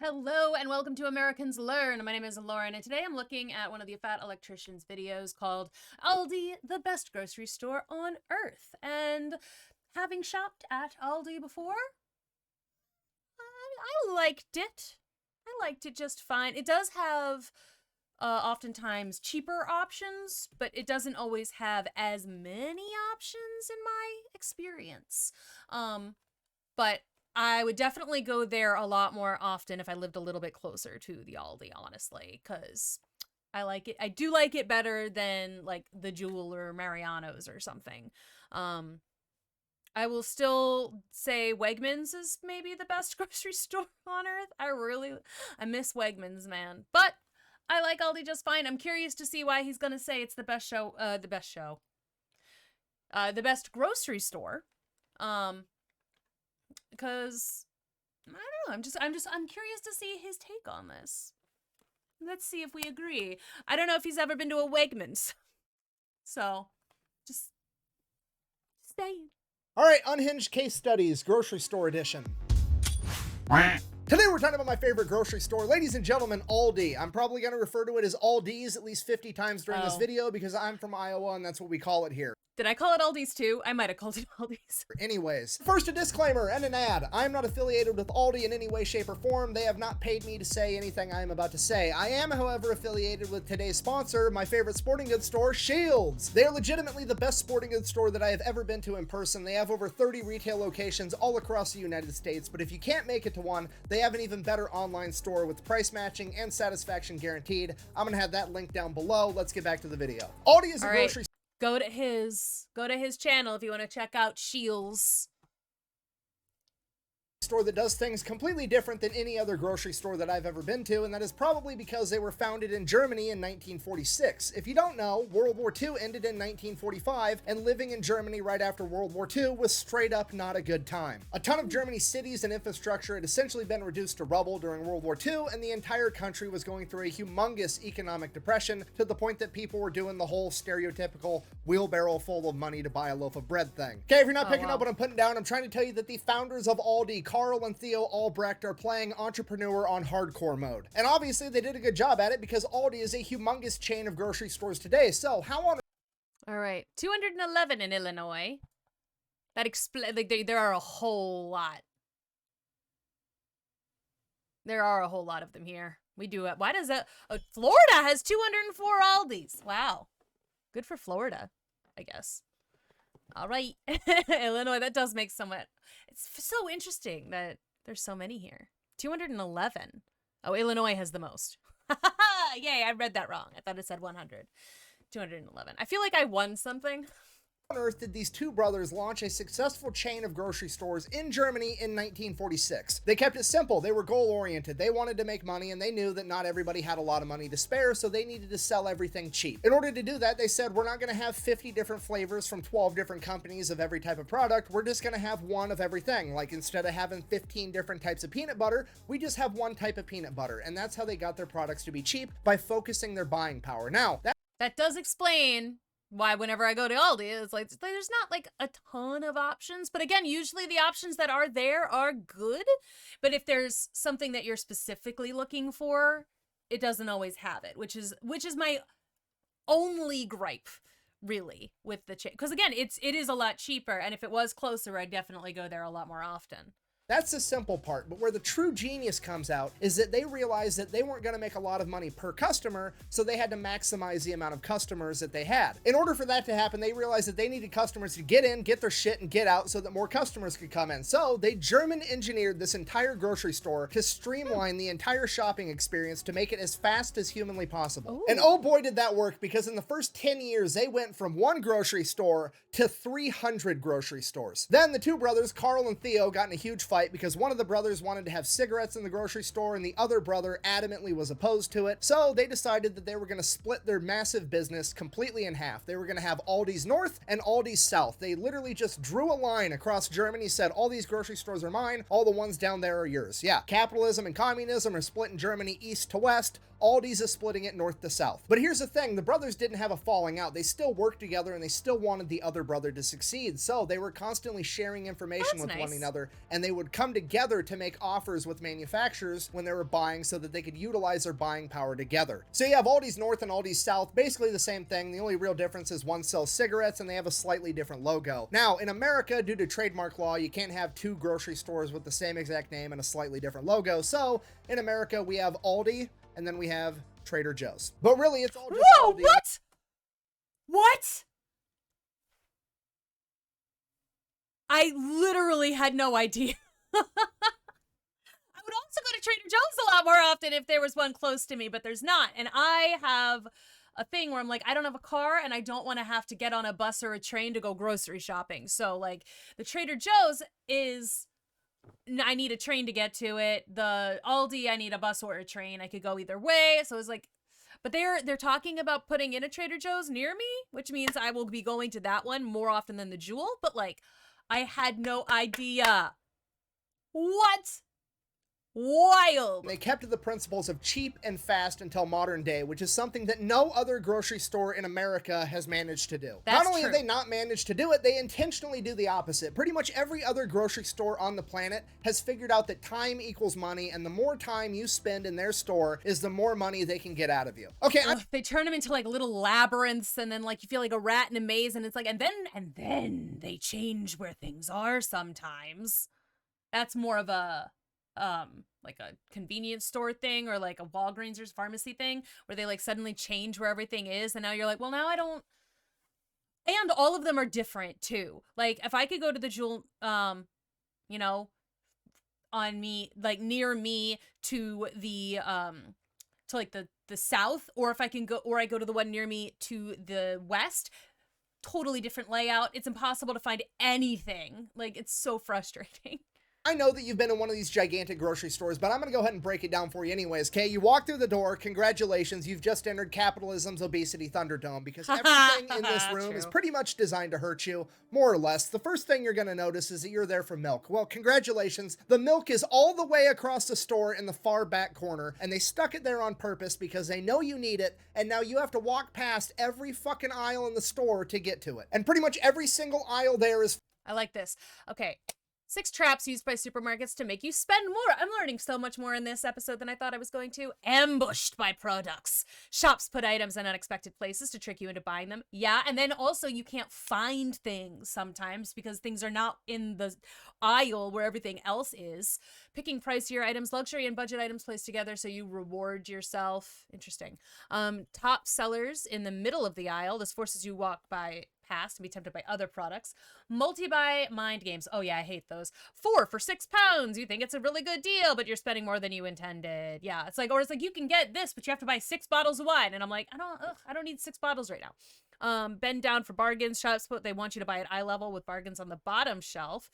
Hello and welcome to Americans Learn. My name is Lauren and today I'm looking at one of the Fat Electrician's videos called ALDI, the best grocery store on earth. And having shopped at ALDI before, I liked it. I liked it just fine. It does have oftentimes cheaper options, but it doesn't always have as many options in my experience. But I would definitely go there a lot more often if I lived a little bit closer to the Aldi, honestly, because I like it. I do like it better than like the Jewel or Mariano's or something. I will still say Wegmans is maybe the best grocery store on earth. I miss Wegmans, man. But I like Aldi just fine. I'm curious to see why he's gonna say it's the best grocery store. Because I don't know, I'm curious to see his take on this. Let's see if we agree. I don't know if he's ever been to a Wegmans. So, just saying. All right, Unhinged Case Studies, Grocery Store Edition. Today we're talking about my favorite grocery store. Ladies and gentlemen, Aldi. I'm probably going to refer to it as Aldi's at least 50 times during this video because I'm from Iowa and that's what we call it here. Did I call it Aldi's too? I might have called it Aldi's. Anyways, first a disclaimer and an ad. I'm not affiliated with Aldi in any way, shape, or form. They have not paid me to say anything I am about to say. I am, however, affiliated with today's sponsor, my favorite sporting goods store, Shields. They are legitimately the best sporting goods store that I have ever been to in person. They have over 30 retail locations all across the United States, but if you can't make it to one, they have an even better online store with price matching and satisfaction guaranteed. I'm gonna have that link down below. Let's get back to the video. Aldi is a grocery Go to his channel if you want to check out Shields. Store that does things completely different than any other grocery store that I've ever been to, and that is probably because they were founded in Germany in 1946. If you don't know, World War II ended in 1945, and living in Germany right after World War II was straight up not a good time. A ton of Germany's cities and infrastructure had essentially been reduced to rubble during World War II, and the entire country was going through a humongous economic depression to the point that people were doing the whole stereotypical wheelbarrow full of money to buy a loaf of bread thing. Okay, if you're not picking up what I'm putting down, I'm trying to tell you that the founders of Aldi, Carl and Theo Albrecht, are playing entrepreneur on hardcore mode. And obviously they did a good job at it because Aldi is a humongous chain of grocery stores today. So how on... All right, 211 in Illinois. That there are a whole lot. There are a whole lot of them here. We do it. Why does that... Florida has 204 Aldis. Wow. Good for Florida, I guess. All right. Illinois, that does make so much... It's so interesting that there's so many here. 211. Oh, Illinois has the most. Yay, I read that wrong. I thought it said 100. 211. I feel like I won something. On earth did these two brothers launch a successful chain of grocery stores in Germany in 1946? They kept it simple. They were goal-oriented. They wanted to make money, and they knew that not everybody had a lot of money to spare, so they needed to sell everything cheap. In order to do that, they said, we're not going to have 50 different flavors from 12 different companies of every type of product. We're just going to have one of everything. Like, instead of having 15 different types of peanut butter, we just have one type of peanut butter. And that's how they got their products to be cheap, by focusing their buying power. Now, that does explain why whenever I go to Aldi, it's like there's not like a ton of options. But again, usually the options that are there are good. But if there's something that you're specifically looking for, it doesn't always have it, which is my only gripe, really, with the chain. Because again, it is a lot cheaper, and if it was closer, I'd definitely go there a lot more often. That's the simple part, but where the true genius comes out is that they realized that they weren't going to make a lot of money per customer, so they had to maximize the amount of customers that they had. In order for that to happen, they realized that they needed customers to get in, get their shit, and get out so that more customers could come in. So they German engineered this entire grocery store to streamline the entire shopping experience to make it as fast as humanly possible. Ooh. And oh boy did that work, because in the first 10 years, they went from one grocery store to 300 grocery stores. Then the two brothers, Carl and Theo, got in a huge fight because one of the brothers wanted to have cigarettes in the grocery store and the other brother adamantly was opposed to it. So they decided that they were going to split their massive business completely in half. They were going to have Aldi's North and Aldi's South. They literally just drew a line across Germany, said all these grocery stores are mine, all the ones down there are yours. Yeah, capitalism and communism are split in Germany east to west. Aldi's is splitting it north to south. But here's the thing, the brothers didn't have a falling out. They still worked together and they still wanted the other brother to succeed. So they were constantly sharing information with one another, and they would come together to make offers with manufacturers when they were buying so that they could utilize their buying power together. So you have Aldi's North and Aldi's South, basically the same thing. The only real difference is one sells cigarettes and they have a slightly different logo. Now, in America, due to trademark law, you can't have two grocery stores with the same exact name and a slightly different logo. So in America, we have Aldi and then we have Trader Joe's. But really, it's all just Whoa, Aldi. what? What? I literally had no idea. I would also go to Trader Joe's a lot more often if there was one close to me, but there's not. And I have a thing where I'm like, I don't have a car and I don't want to have to get on a bus or a train to go grocery shopping. So like the Trader Joe's is, I need a train to get to it. The Aldi, I need a bus or a train. I could go either way. So it's like, but they're talking about putting in a Trader Joe's near me, which means I will be going to that one more often than the Jewel. But like, I had no idea. What? Wild. They kept to the principles of cheap and fast until modern day, which is something that no other grocery store in America has managed to do. That's not only true. have they not managed to do it, they intentionally do the opposite. Pretty much every other grocery store on the planet has figured out that time equals money, and the more time you spend in their store is the more money they can get out of you. Okay, They turn them into like little labyrinths, and then like you feel like a rat in a maze, and it's like, and then they change where things are sometimes. That's more of a like a convenience store thing, or like a Walgreens or pharmacy thing, where they like suddenly change where everything is, and now you're like, well, now I don't. And all of them are different too. Like if I could go to the Jewel, you know, on me, like near me to the to like the south, or if I can go, or I go to the one near me to the west, totally different layout. It's impossible to find anything. Like it's so frustrating. I know that you've been in one of these gigantic grocery stores, but I'm going to go ahead and break it down for you anyways, okay? You walk through the door, congratulations, you've just entered capitalism's obesity thunderdome, because everything in this room is pretty much designed to hurt you, more or less. The first thing you're going to notice is that you're there for milk. Well, congratulations, the milk is all the way across the store in the far back corner, and they stuck it there on purpose because they know you need it, and now you have to walk past every fucking aisle in the store to get to it. And pretty much every single aisle there is... I like this. Okay. 6 traps used by supermarkets to make you spend more. I'm learning so much more in this episode than I thought I was going to. Ambushed by products. Shops put items in unexpected places to trick you into buying them. Yeah, and then also you can't find things sometimes because things are not in the aisle where everything else is. Picking pricier items, luxury and budget items placed together so you reward yourself. Interesting. Top sellers in the middle of the aisle. This forces you walk by past and be tempted by other products. Multi-buy mind games. Oh yeah, I hate those. 4 for £6. You think it's a really good deal, but you're spending more than you intended. Yeah, it's like, or it's like you can get this, but you have to buy 6 bottles of wine. And I'm like, I don't need 6 bottles right now. Bend down for bargains. Shops, but they want you to buy at eye level with bargains on the bottom shelf.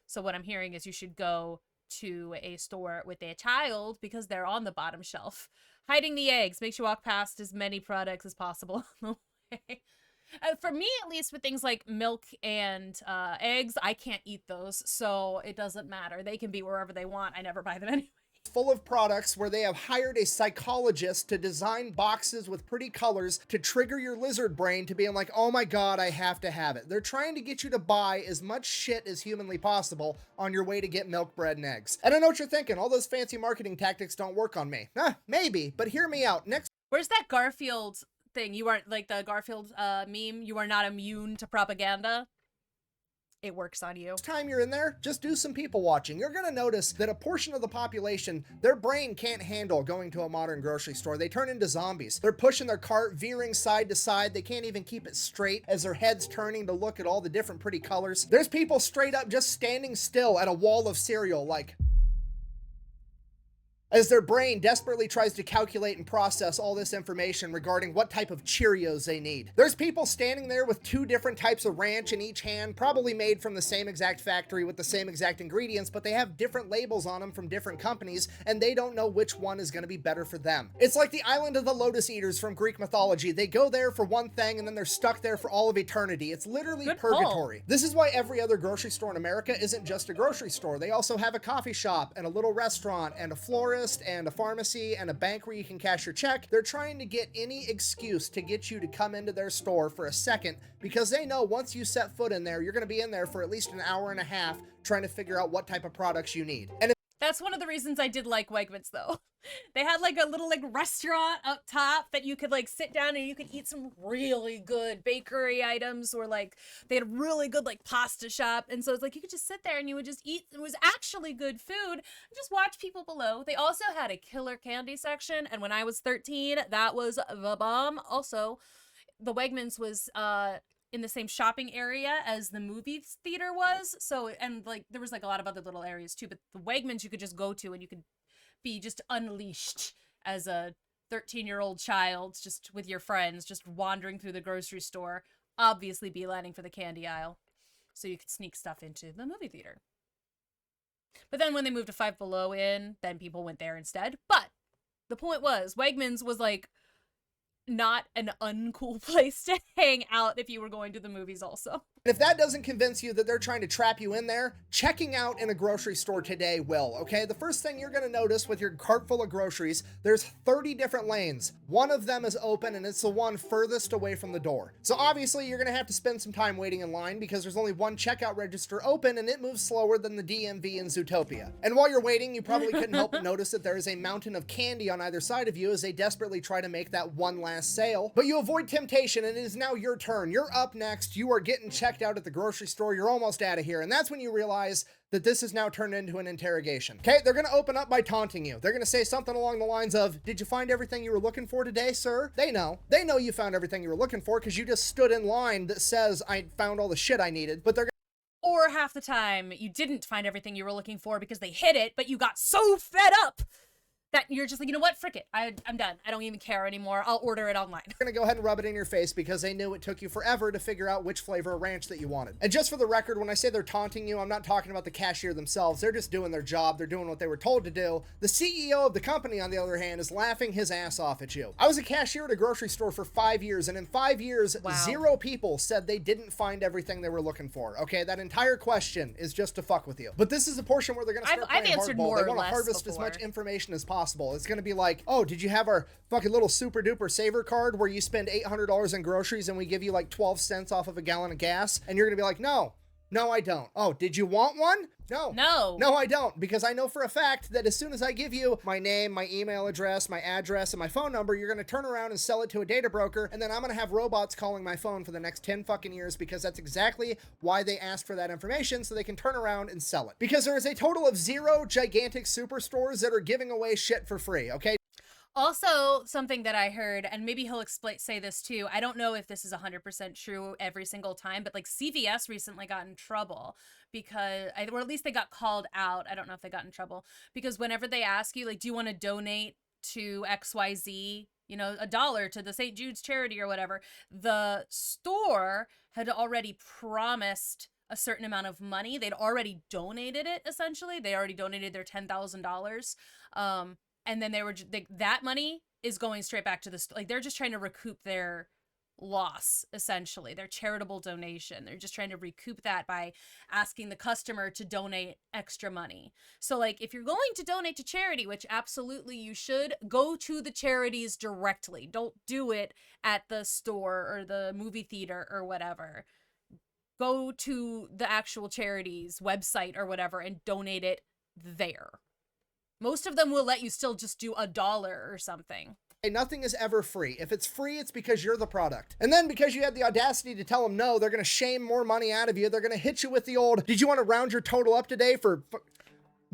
So what I'm hearing is you should go to a store with a child because they're on the bottom shelf. Hiding the eggs makes you walk past as many products as possible on the way. For me, at least, with things like milk and eggs, I can't eat those, so it doesn't matter. They can be wherever they want. I never buy them anyway. Full of products where they have hired a psychologist to design boxes with pretty colors to trigger your lizard brain to being like, oh my god, I have to have it. They're trying to get you to buy as much shit as humanly possible on your way to get milk, bread, and eggs. And I know what you're thinking, all those fancy marketing tactics don't work on me. Maybe, but hear me out. Next Where's that Garfield thing? You aren't, like the Garfield meme, you are not immune to propaganda. It works on you. time you're in there, just do some people watching. You're gonna notice that a portion of the population, their brain can't handle going to a modern grocery store. They turn into zombies. They're pushing their cart, veering side to side. They can't even keep it straight as their head's turning to look at all the different pretty colors. There's people straight up just standing still at a wall of cereal like, as their brain desperately tries to calculate and process all this information regarding what type of Cheerios they need. There's people standing there with 2 different types of ranch in each hand, probably made from the same exact factory with the same exact ingredients, but they have different labels on them from different companies, and they don't know which one is going to be better for them. It's like the Island of the Lotus Eaters from Greek mythology. They go there for one thing, and then they're stuck there for all of eternity. It's literally Good purgatory. call. This is why every other grocery store in America isn't just a grocery store. They also have a coffee shop, and a little restaurant, and a florist, florist and a pharmacy and a bank where you can cash your check. They're trying to get any excuse to get you to come into their store for a second because they know once you set foot in there, you're going to be in there for at least an hour and a half trying to figure out what type of products you need. And that's one of the reasons I did like Wegmans, though. They had like a little like restaurant up top that you could like sit down and you could eat some really good bakery items, or like they had a really good like pasta shop. And so it's like you could just sit there and you would just eat. It was actually good food and just watch people below. They also had a killer candy section. And when I was 13, that was the bomb. Also, the Wegmans was in the same shopping area as the movie theater was. So, and like there was like a lot of other little areas too, but the Wegmans you could just go to and you could be just unleashed as a 13-year-old child, just with your friends, just wandering through the grocery store, obviously beelining for the candy aisle so you could sneak stuff into the movie theater. But then when they moved to Five Below in, then people went there instead. But the point was, Wegmans was like not an uncool place to hang out if you were going to the movies also. if that doesn't convince you that they're trying to trap you in there, checking out in a grocery store today will, okay? The first thing you're gonna notice with your cart full of groceries, there's 30 different lanes. One of them is open and it's the one furthest away from the door. So obviously you're gonna have to spend some time waiting in line because there's only one checkout register open and it moves slower than the DMV in Zootopia. And while you're waiting, you probably couldn't help but notice that there is a mountain of candy on either side of you as they desperately try to make that one last sale. But you avoid temptation and it is now your turn. You're up next. You are getting checked out at the grocery store. You're almost out of here. And that's when you realize that this has now turned into an interrogation. Okay, they're gonna open up by taunting you. They're gonna say something along the lines of, "Did you find everything you were looking for today, sir?" They know you found everything you were looking for because you just stood in line that says, "I found all the shit I needed." But they're Or half the time you didn't find everything you were looking for because they hid it, but you got so fed up that you're just like, you know what, frick it, I'm done. I don't even care anymore. I'll order it online. They're gonna go ahead and rub it in your face because they knew it took you forever to figure out which flavor of ranch that you wanted. And just for the record, when I say they're taunting you, I'm not talking about the cashier themselves. They're just doing their job. They're doing what they were told to do. The CEO of the company, on the other hand, is laughing his ass off at you. I was a cashier at a grocery store for 5 years, and in 5 years, Wow. 0 people said they didn't find everything they were looking for. Okay, that entire question is just to fuck with you. But this is a portion where they're gonna start I've playing answered hardball. more They or want to less harvest before. as much information as possible. It's gonna be like, "Oh, did you have our fucking little super duper saver card where you spend $800 in groceries and we give you like 12 cents off of a gallon of gas?" And you're gonna be like, no, I don't. "Oh, did you want one?" No, I don't, because I know for a fact that as soon as I give you my name, my email address, my address, and my phone number, you're gonna turn around and sell it to a data broker, and then I'm gonna have robots calling my phone for the next 10 fucking years because that's exactly why they asked for that information, so they can turn around and sell it. Because there is a total of 0 gigantic superstores that are giving away shit for free, okay? Also, something that I heard, and maybe he'll say this too, I don't know if this is 100% true every single time, but like CVS recently got in trouble because, or at least they got called out. I don't know if they got in trouble because whenever they ask you, like, do you want to donate to XYZ, you know, $1 to the St. Jude's charity or whatever, the store had already promised a certain amount of money. They'd already donated it, essentially. They already donated their $10,000. And then they were that money is going straight back to the like they're just trying to recoup their loss, essentially their charitable donation. They're just trying to recoup that by asking the customer to donate extra money. So like if you're going to donate to charity, which absolutely you should, go to the charities directly. Don't do it at the store or the movie theater or whatever. Go to the actual charity's website or whatever and donate it there. Most of them will let you still just do $1 or something. Nothing is ever free. If it's free, it's because you're the product. And then because you had the audacity to tell them no, they're going to shame more money out of you. They're going to hit you with the old, "Did you want to round your total up today for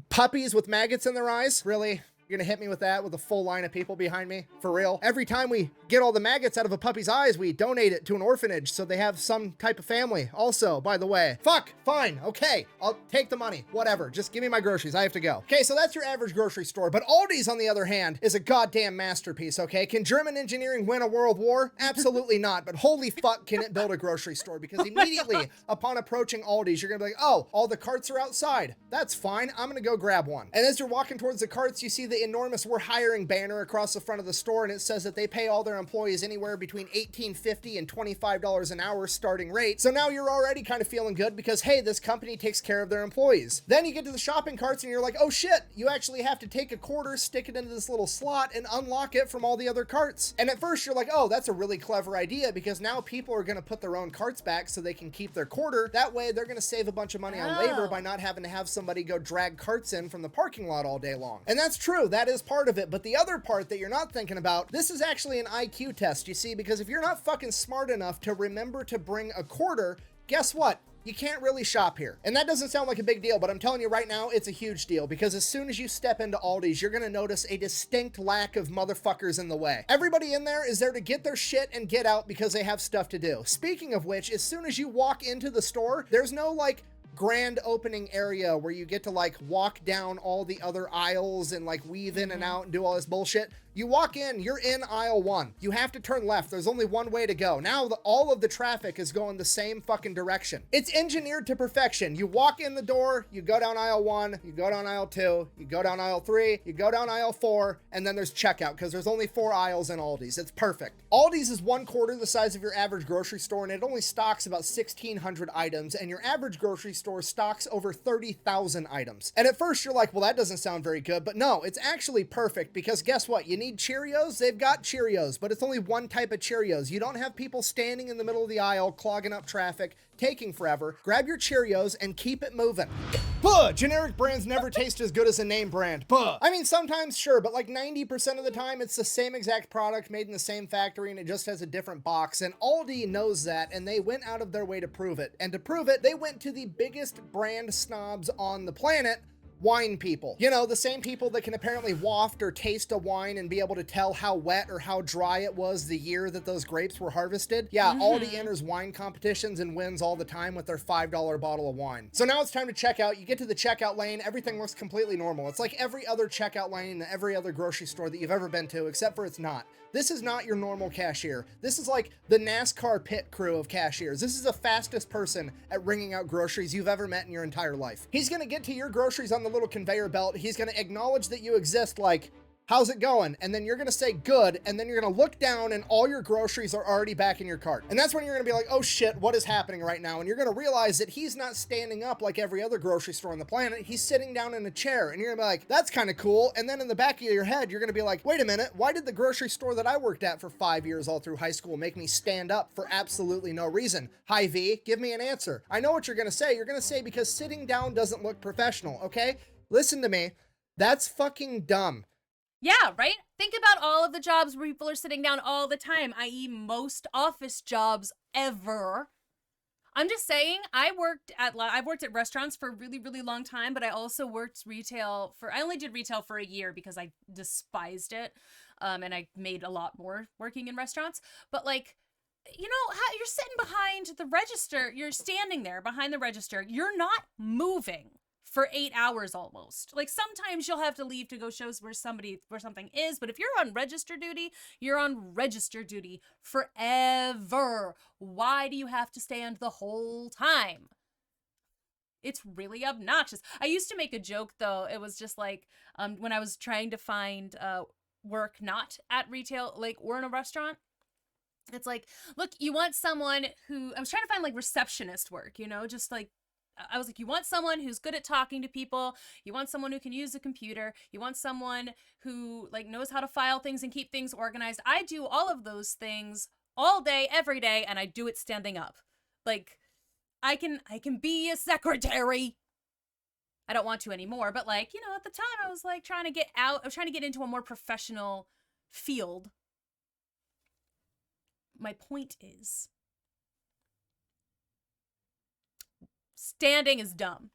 puppies with maggots in their eyes?" Really? You're gonna hit me with that with a full line of people behind me? For real? Every time we get all the maggots out of a puppy's eyes, we donate it to an orphanage so they have some type of family. Also, by the way, fuck, fine, okay, I'll take the money, whatever. Just give me my groceries, I have to go. Okay, so that's your average grocery store, but Aldi's, on the other hand, is a goddamn masterpiece, okay? Can German engineering win a world war? Absolutely not, but holy fuck can it build a grocery store, because immediately upon approaching Aldi's, you're gonna be like, "Oh, all the carts are outside. That's fine, I'm gonna go grab one." And as you're walking towards the carts, you see the the enormous "we're hiring" banner across the front of the store, and it says that they pay all their employees anywhere between $18.50 and $25 an hour starting rate. So now you're already kind of feeling good because, hey, this company takes care of their employees. Then you get to the shopping carts and you're like, oh shit, you actually have to take a quarter, stick it into this little slot, and unlock it from all the other carts. And at first you're like, oh, that's a really clever idea, because now people are going to put their own carts back so they can keep their quarter. That way they're going to save a bunch of money on labor by not having to have somebody go drag carts in from the parking lot all day long. And that's true, that is part of it. But the other part that you're not thinking about, this is actually an IQ test, you see, because if you're not fucking smart enough to remember to bring a quarter, guess what? You can't really shop here. And that doesn't sound like a big deal, but I'm telling you right now, it's a huge deal, because as soon as you step into Aldi's, you're gonna notice a distinct lack of motherfuckers in the way. Everybody in there is there to get their shit and get out because they have stuff to do. Speaking of which, as soon as you walk into the store, there's no like grand opening area where you get to like walk down all the other aisles and like weave in and out and do all this bullshit. You walk in, you're in aisle 1. You have to turn left. There's only one way to go. Now all of the traffic is going the same fucking direction. It's engineered to perfection. You walk in the door, you go down aisle 1, you go down aisle 2, you go down aisle 3, you go down aisle 4, and then there's checkout, because there's only 4 aisles in Aldi's. It's perfect. Aldi's is 1/4 the size of your average grocery store, and it only stocks about 1,600 items, and your average grocery store stocks over 30,000 items. And at first you're like, well, that doesn't sound very good, but no, it's actually perfect, because guess what? You need Cheerios? They've got Cheerios, but it's only one type of Cheerios. You don't have people standing in the middle of the aisle, clogging up traffic, taking forever. Grab your Cheerios and keep it moving. Buh! Generic brands never taste as good as a name brand. Buh! I mean, sometimes, sure, but like 90% of the time, it's the same exact product made in the same factory, and it just has a different box. And Aldi knows that, and they went out of their way to prove it. And to prove it, they went to the biggest brand snobs on the planet, wine people. You know, the same people that can apparently waft or taste a wine and be able to tell how wet or how dry it was the year that those grapes were harvested. Yeah, Aldi enters wine competitions and wins all the time with their $5 bottle of wine. So now it's time to check out. You get to the checkout lane, everything looks completely normal. It's like every other checkout lane in every other grocery store that you've ever been to, except for it's not. This is not your normal cashier. This is like the NASCAR pit crew of cashiers. This is the fastest person at ringing out groceries you've ever met in your entire life. He's gonna get to your groceries on the little conveyor belt. He's gonna acknowledge that you exist, like, how's it going? And then you're gonna say good, and then you're gonna look down and all your groceries are already back in your cart. And that's when you're gonna be like, oh shit, what is happening right now? And you're gonna realize that he's not standing up like every other grocery store on the planet. He's sitting down in a chair, and you're gonna be like, that's kind of cool. And then in the back of your head, you're gonna be like, wait a minute, why did the grocery store that I worked at for 5 years all through high school make me stand up for absolutely no reason? Hi V, give me an answer. I know what you're gonna say. You're gonna say because sitting down doesn't look professional, okay? Listen to me. That's fucking dumb. Yeah, right? Think about all of the jobs where people are sitting down all the time, i.e. most office jobs ever. I'm just saying, I've worked at restaurants for a really, really long time, but I also worked retail I only did retail for a year because I despised it. And I made a lot more working in restaurants. But like, you know, you're sitting behind the register, you're standing there behind the register, you're not moving for 8 hours almost. Like sometimes you'll have to leave to go show where something is, but if you're on register duty, you're on register duty forever. Why do you have to stand the whole time? It's really obnoxious. I used to make a joke though. It was just like when I was trying to find work not at retail, like or in a restaurant. It's like, look, you want someone who, I was trying to find like receptionist work, you know, just like, I was like, you want someone who's good at talking to people. You want someone who can use a computer. You want someone who like knows how to file things and keep things organized. I do all of those things all day, every day, and I do it standing up. Like, I can be a secretary. I don't want to anymore, but like, you know, at the time I was like trying to get out. I was trying to get into a more professional field. My point is, standing is dumb,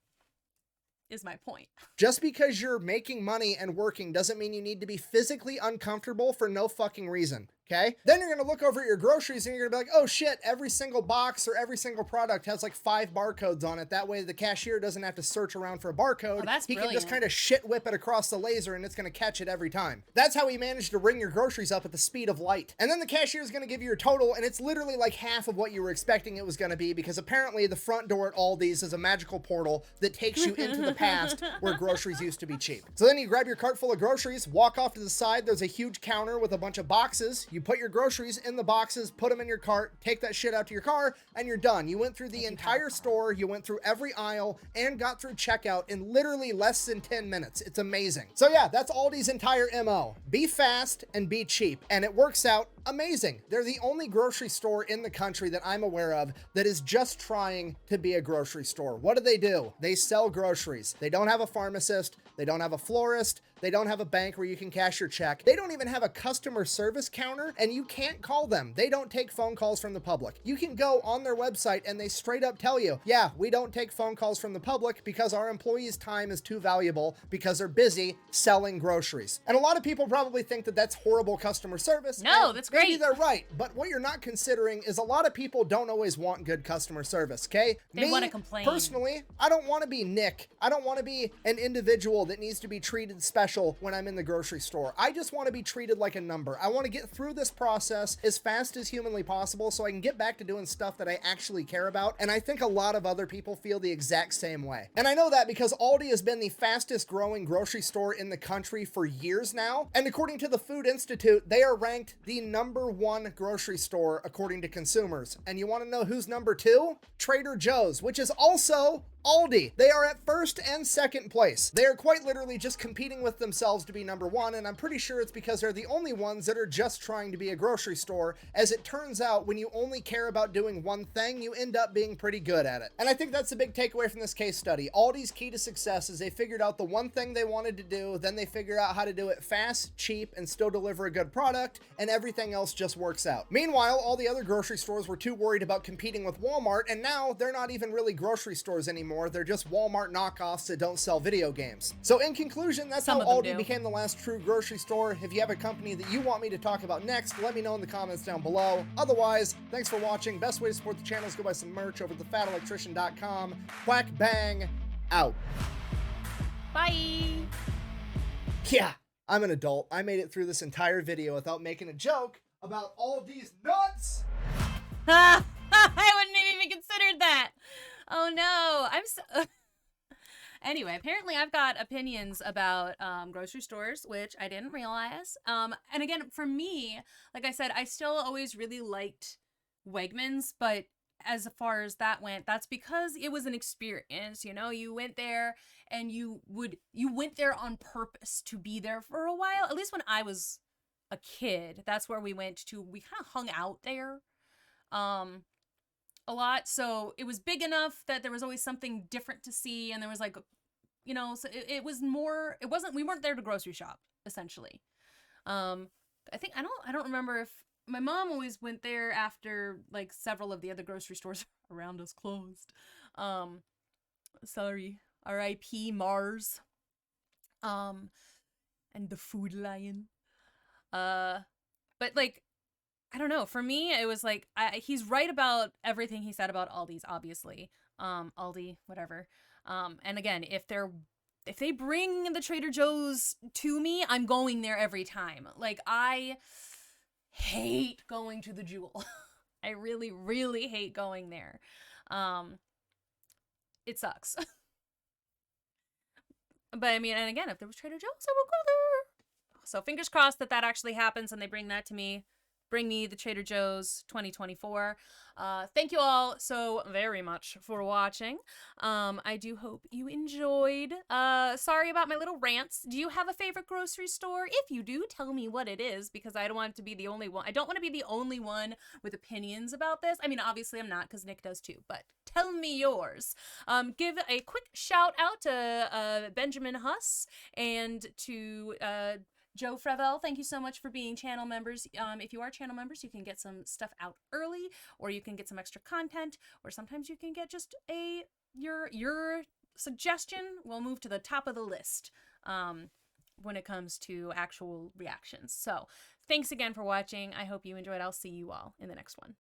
is my point. Just because you're making money and working doesn't mean you need to be physically uncomfortable for no fucking reason. Okay. Then you're going to look over at your groceries and you're going to be like, oh shit, every single box or every single product has like 5 barcodes on it. That way the cashier doesn't have to search around for a barcode. Oh, that's he brilliant. can just kind of shit whip it across the laser and it's going to catch it every time. That's how he managed to ring your groceries up at the speed of light. And then the cashier is going to give you your total, and it's literally like half of what you were expecting it was going to be, because apparently the front door at Aldi's is a magical portal that takes you into the past where groceries used to be cheap. So then you grab your cart full of groceries, walk off to the side. There's a huge counter with a bunch of boxes. You put your groceries in the boxes, put them in your cart, take that shit out to your car, and you're done. You went through the entire store, you went through every aisle, and got through checkout in literally less than 10 minutes. It's amazing. So yeah, that's Aldi's entire MO. Be fast and be cheap, and it works out amazing. They're the only grocery store in the country that I'm aware of that is just trying to be a grocery store. What do? They sell groceries. They don't have a pharmacist. They don't have a florist. They don't have a bank where you can cash your check. They don't even have a customer service counter, and you can't call them. They don't take phone calls from the public. You can go on their website and they straight up tell you, yeah, we don't take phone calls from the public because our employees' time is too valuable because they're busy selling groceries. And a lot of people probably think that that's horrible customer service. No, that's great. Maybe they're right, but what you're not considering is a lot of people don't always want good customer service, okay? They want to complain. Personally, I don't want to be Nick. I don't want to be an individual that needs to be treated special when I'm in the grocery store. I just want to be treated like a number. I want to get through this process as fast as humanly possible so I can get back to doing stuff that I actually care about, and I think a lot of other people feel the exact same way. And I know that because Aldi has been the fastest growing grocery store in the country for years now, and according to the Food Institute, they are ranked the #1 grocery store according to consumers. And you want to know who's #2? Trader Joe's, which is also Aldi. They are at first and second place. They are quite literally just competing with themselves to be #1, and I'm pretty sure it's because they're the only ones that are just trying to be a grocery store. As it turns out, when you only care about doing one thing, you end up being pretty good at it. And I think that's the big takeaway from this case study. Aldi's key to success is they figured out the one thing they wanted to do, then they figured out how to do it fast, cheap, and still deliver a good product, and everything else just works out. Meanwhile, all the other grocery stores were too worried about competing with Walmart, and now they're not even really grocery stores anymore. They're just Walmart knockoffs that don't sell video games. So in conclusion, that's how Aldi became the last true grocery store. If you have a company that you want me to talk about next, let me know in the comments down below. Otherwise, thanks for watching. Best way to support the channel is go buy some merch over at thefatelectrician.com. Quack bang out. Bye. Yeah, I'm an adult. I made it through this entire video without making a joke about Aldi's nuts. I wouldn't have even considered that. Oh no, I'm so... Anyway, apparently I've got opinions about grocery stores, which I didn't realize. And again, for me, like I said, I still always really liked Wegmans, but as far as that went, that's because it was an experience, you know? You went there and you went there on purpose to be there for a while. At least when I was a kid, that's where we went to. We kind of hung out there. A lot, so it was big enough that there was always something different to see, and there was like, you know, so it was more, it wasn't, we weren't there to grocery shop, essentially. I think, I don't remember if, my mom always went there after like several of the other grocery stores around us closed. Sorry, R.I.P. Mars. And the Food Lion. But like, I don't know. For me, it was like, he's right about everything he said about Aldi's, obviously. Aldi, whatever. And again, if they bring the Trader Joe's to me, I'm going there every time. Like, I hate going to the Jewel. I really, really hate going there. It sucks. But I mean, and again, if there was Trader Joe's, I will go there. So fingers crossed that actually happens and they bring that to me. Bring me the Trader Joe's 2024. Thank you all so very much for watching. I do hope you enjoyed. Sorry about my little rants. Do you have a favorite grocery store? If you do, tell me what it is, because I don't want to be the only one. I don't want to be the only one with opinions about this. I mean, obviously I'm not, because Nick does too, but tell me yours. Give a quick shout out to Benjamin Huss and to Joe Frevel, thank you so much for being channel members. If you are channel members, you can get some stuff out early, or you can get some extra content, or sometimes you can get just your suggestion will move to the top of the list. when it comes to actual reactions. So thanks again for watching. I hope you enjoyed. I'll see you all in the next one.